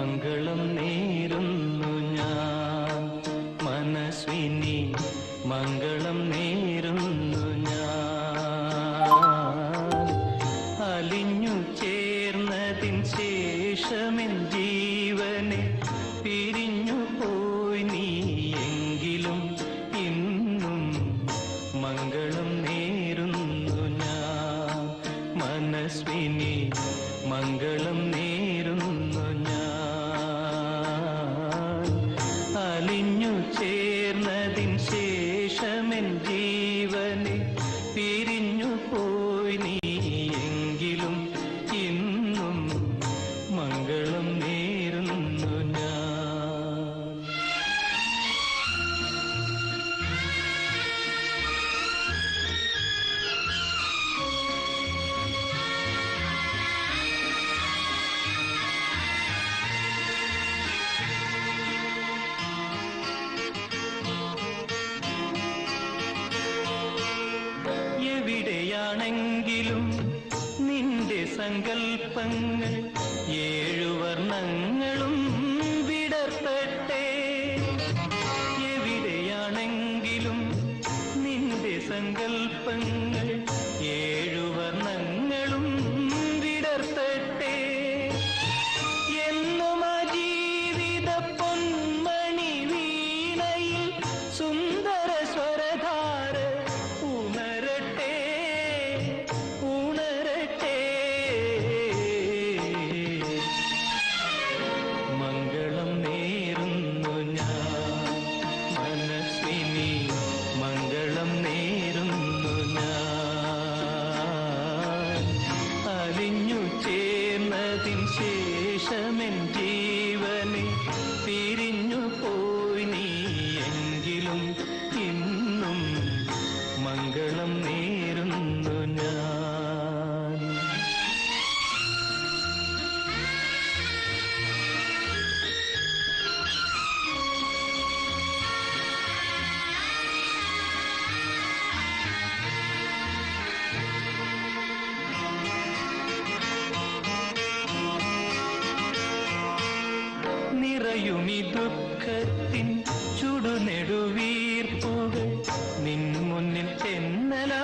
മംഗളം നേരുന്നു ഞാൻ, മനസ്വിനി മംഗളം നേരുന്നു ഞാൻ. അലിഞ്ഞു ചേർന്നതിൻ ശേഷമെൻ ജീവനെ പിരിഞ്ഞു പോയി നീ, എങ്കിലും ഇന്നും മംഗളം നേരുന്നു ഞാൻ, മനസ്വിനി മംഗളം നേരുന്നു ഞാൻ. അലിഞ്ഞു ചേർന്നതിൻ ശേഷമെൻ ജീവനെ പിരിഞ്ഞു പോയി നീ, എങ്കിലും ഇന്നും മംഗളം നേരുന്നു ഞാൻ. എവിടെയാണെങ്കിലും നിന്റെ സങ്കൽപ്പങ്ങൾ ഏഴു വർണ്ണങ്ങളും വിടർത്തട്ടെ. എവിടെയാണെങ്കിലും നിന്റെ സങ്കൽപ്പങ്ങൾ ഏഴു വർണ്ണങ്ങളും വിടർത്തട്ടെ. എന്നും ആ ജീവിത പൊന്മണി വീണയിൽ സുന്ദര സ്വരധാര ഉണരട്ടെ, ഉണരട്ടെ. മംഗളം നേരുന്നു ഞാൻ, മനസ്വിനി മംഗളം നേരുന്നു ഞാൻ. അലിഞ്ഞു ചേർന്നതിൻ ശേഷമെൻ ജീവനെ പിരിഞ്ഞു പോയി നീ, എങ്കിലും ഇന്നും മംഗളം നേരുന്നു ഞാൻ. നിറയുമി ദുഃഖത്തിൻ ചുടുനെടുവീർപ്പുകൾ നിൻ മുന്നിൽ തെന്നലാ